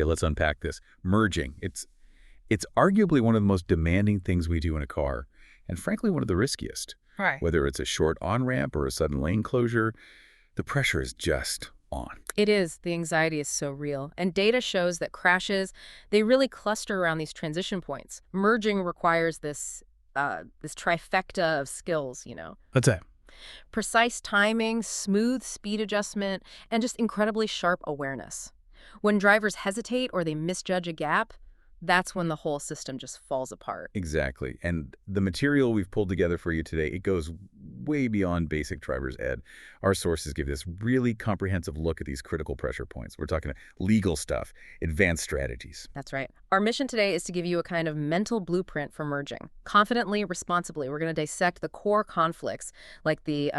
Okay, let's unpack this. Merging. It's arguably one of the most demanding things we do in a car, and frankly, one of the riskiest. Right. Whether it's a short on-ramp or a sudden lane closure, the pressure is just on. It is. The anxiety is so real. And data shows that crashes, they really cluster around these transition points. Merging requires this trifecta of skills, What's that? Precise timing, smooth speed adjustment, and just incredibly sharp awareness. When drivers hesitate or they misjudge a gap, that's when the whole system just falls apart. Exactly. And the material we've pulled together for you today, it goes way beyond basic driver's ed. Our sources give this really comprehensive look at these critical pressure points. We're talking legal stuff, advanced strategies. That's right. Our mission today is to give you a kind of mental blueprint for merging. Confidently, responsibly, we're going to dissect the core conflicts, like the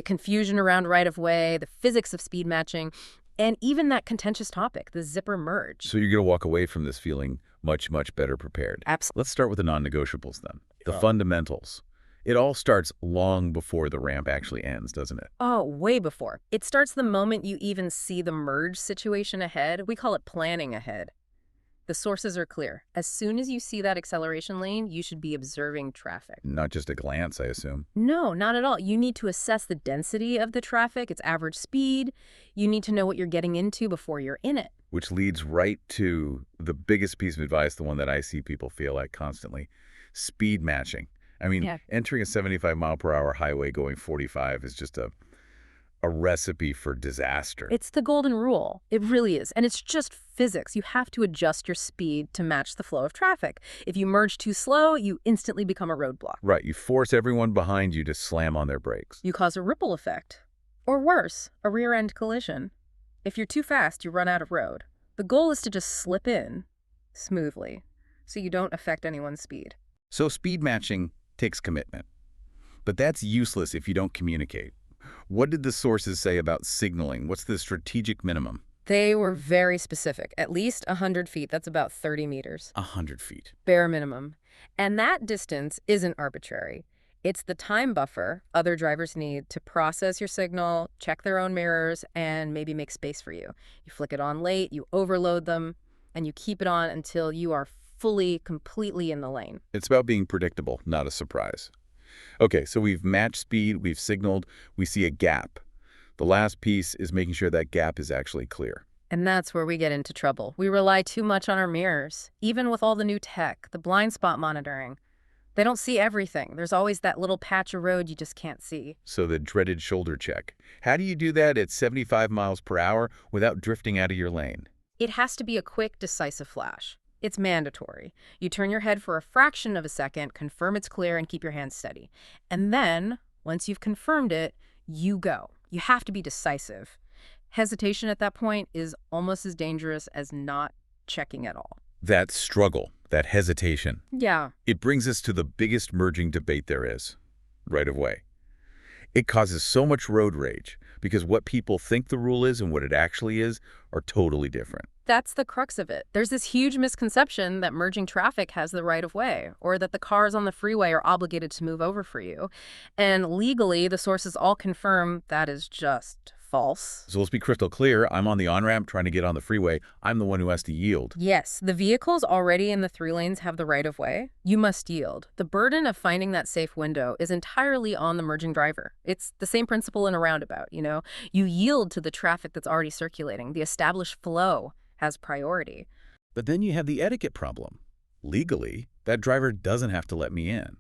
confusion around right-of-way, the physics of speed matching, and even that contentious topic, the zipper merge. So you're going to walk away from this feeling much, much better prepared. Absolutely. Let's start with the non-negotiables then. The fundamentals. It all starts long before the ramp actually ends, doesn't it? Oh, way before. It starts the moment you even see the merge situation ahead. We call it planning ahead. The sources are clear. As soon as you see that acceleration lane, you should be observing traffic. Not just a glance, I assume. No, not at all. You need to assess the density of the traffic, its average speed. You need to know what you're getting into before you're in it. Which leads right to the biggest piece of advice, the one that I see people feel like constantly, speed matching. I mean, entering a 75-mile-per-hour highway going 45 is just a recipe for disaster. It's the golden rule. It really is. And it's just physics. You have to adjust your speed to match the flow of traffic. If you merge too slow, you instantly become a roadblock. Right. You force everyone behind you to slam on their brakes. You cause a ripple effect. Or worse, a rear-end collision. If you're too fast, you run out of road. The goal is to just slip in smoothly so you don't affect anyone's speed. So speed matching takes commitment. But that's useless if you don't communicate. What did the sources say about signaling? What's the strategic minimum? They were very specific. At least 100 feet. That's about 30 meters. 100 feet. Bare minimum. And that distance isn't arbitrary. It's the time buffer other drivers need to process your signal, check their own mirrors, and maybe make space for you. You flick it on late, you overload them, and you keep it on until you are fully, completely in the lane. It's about being predictable, not a surprise. Okay, so we've matched speed, we've signaled, we see a gap. The last piece is making sure that gap is actually clear. And that's where we get into trouble. We rely too much on our mirrors, even with all the new tech, the blind spot monitoring. They don't see everything. There's always that little patch of road you just can't see. So the dreaded shoulder check. How do you do that at 75 miles per hour without drifting out of your lane? It has to be a quick, decisive flash. It's mandatory. You turn your head for a fraction of a second, confirm it's clear, and keep your hands steady. And then, once you've confirmed it, you go. You have to be decisive. Hesitation at that point is almost as dangerous as not checking at all. That struggle, that hesitation. Yeah. It brings us to the biggest merging debate there is, right of way. It causes so much road rage because what people think the rule is and what it actually is are totally different. That's the crux of it. There's this huge misconception that merging traffic has the right of way, or that the cars on the freeway are obligated to move over for you. And legally, the sources all confirm that is just false. So let's be crystal clear. I'm on the on-ramp trying to get on the freeway. I'm the one who has to yield. Yes, the vehicles already in the 3 lanes have the right of way. You must yield. The burden of finding that safe window is entirely on the merging driver. It's the same principle in a roundabout, you know? You yield to the traffic that's already circulating. The established flow has priority. But then you have the etiquette problem. Legally, that driver doesn't have to let me in.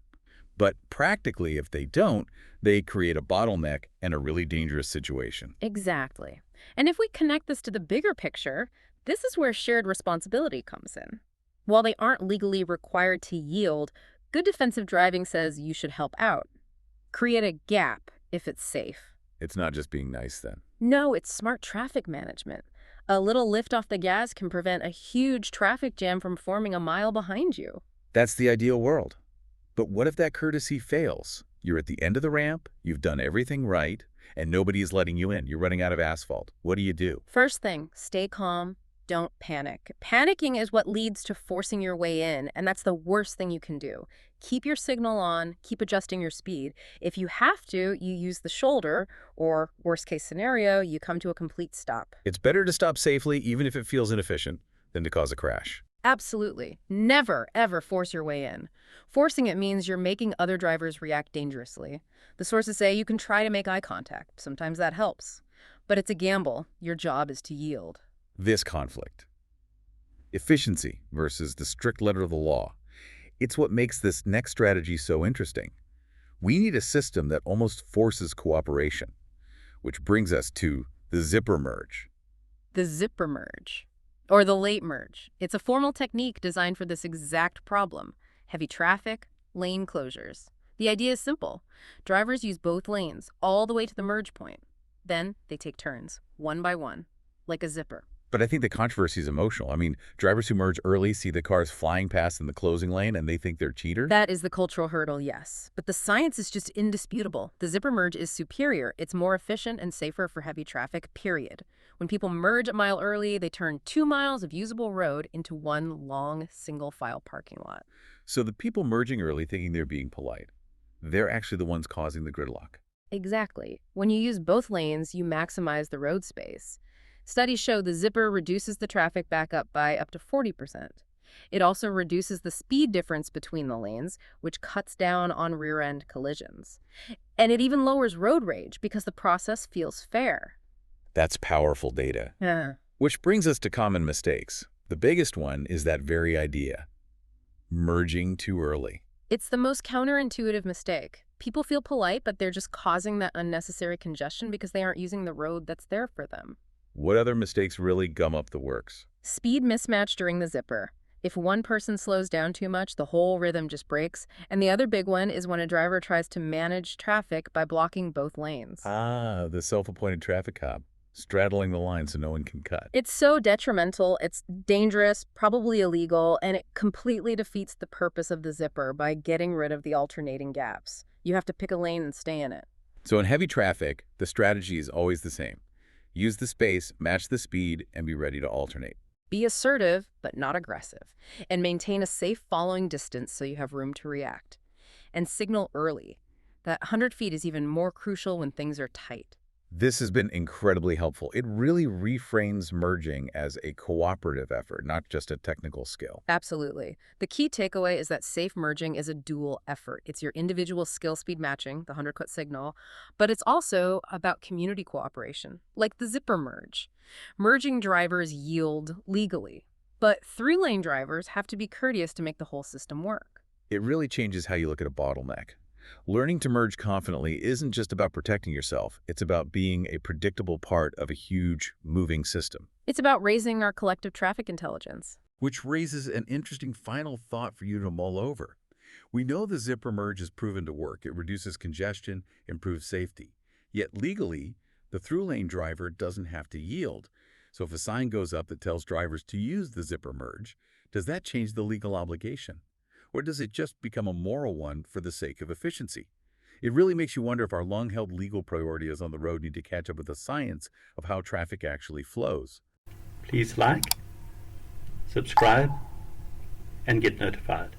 But practically, if they don't, they create a bottleneck and a really dangerous situation. Exactly. And if we connect this to the bigger picture, this is where shared responsibility comes in. While they aren't legally required to yield, good defensive driving says you should help out. Create a gap if it's safe. It's not just being nice then. No, it's smart traffic management. A little lift off the gas can prevent a huge traffic jam from forming a mile behind you. That's the ideal world. But what if that courtesy fails? You're at the end of the ramp, you've done everything right, and nobody is letting you in. You're running out of asphalt. What do you do? First thing, stay calm. Don't panic. Panicking is what leads to forcing your way in, and that's the worst thing you can do. Keep your signal on, keep adjusting your speed. If you have to, you use the shoulder, or worst case scenario, you come to a complete stop. It's better to stop safely, even if it feels inefficient. than to cause a crash. Absolutely. Never, ever force your way in. Forcing it means you're making other drivers react dangerously. The sources say you can try to make eye contact. Sometimes that helps. But it's a gamble. Your job is to yield. This conflict, efficiency versus the strict letter of the law, it's what makes this next strategy so interesting. We need a system that almost forces cooperation, which brings us to the zipper merge. The zipper merge, or the late merge. It's a formal technique designed for this exact problem: heavy traffic, lane closures. The idea is simple. Drivers use both lanes all the way to the merge point. Then they take turns, one by one, like a zipper. But I think the controversy is emotional. I mean, drivers who merge early see the cars flying past in the closing lane and they think they're cheaters? That is the cultural hurdle, yes. But the science is just indisputable. The zipper merge is superior. It's more efficient and safer for heavy traffic, period. When people merge a mile early, they turn 2 miles of usable road into one long, single-file parking lot. So the people merging early thinking they're being polite, they're actually the ones causing the gridlock. Exactly. When you use both lanes, you maximize the road space. Studies show the zipper reduces the traffic backup by up to 40%. It also reduces the speed difference between the lanes, which cuts down on rear-end collisions. And it even lowers road rage because the process feels fair. That's powerful data. Yeah. Which brings us to common mistakes. The biggest one is that very idea: merging too early. It's the most counterintuitive mistake. People feel polite, but they're just causing that unnecessary congestion because they aren't using the road that's there for them. What other mistakes really gum up the works? Speed mismatch during the zipper. If one person slows down too much, the whole rhythm just breaks. And the other big one is when a driver tries to manage traffic by blocking both lanes. The self-appointed traffic cop, straddling the line so no one can cut. It's so detrimental, it's dangerous, probably illegal, and it completely defeats the purpose of the zipper by getting rid of the alternating gaps. You have to pick a lane and stay in it. So in heavy traffic, the strategy is always the same. Use the space, match the speed, and be ready to alternate. Be assertive, but not aggressive, and maintain a safe following distance so you have room to react. And signal early. That 100 feet is even more crucial when things are tight. This has been incredibly helpful. It really reframes merging as a cooperative effort, not just a technical skill. Absolutely. The key takeaway is that safe merging is a dual effort. It's your individual skill speed matching, the 100-foot signal, but it's also about community cooperation, like the zipper merge. Merging drivers yield legally, but three-lane drivers have to be courteous to make the whole system work. It really changes how you look at a bottleneck. Learning to merge confidently isn't just about protecting yourself. It's about being a predictable part of a huge, moving system. It's about raising our collective traffic intelligence. Which raises an interesting final thought for you to mull over. We know the zipper merge is proven to work. It reduces congestion, improves safety. Yet legally, the through-lane driver doesn't have to yield. So if a sign goes up that tells drivers to use the zipper merge, does that change the legal obligation? Or does it just become a moral one for the sake of efficiency? It really makes you wonder if our long-held legal priorities on the road need to catch up with the science of how traffic actually flows. Please like, subscribe, and get notified.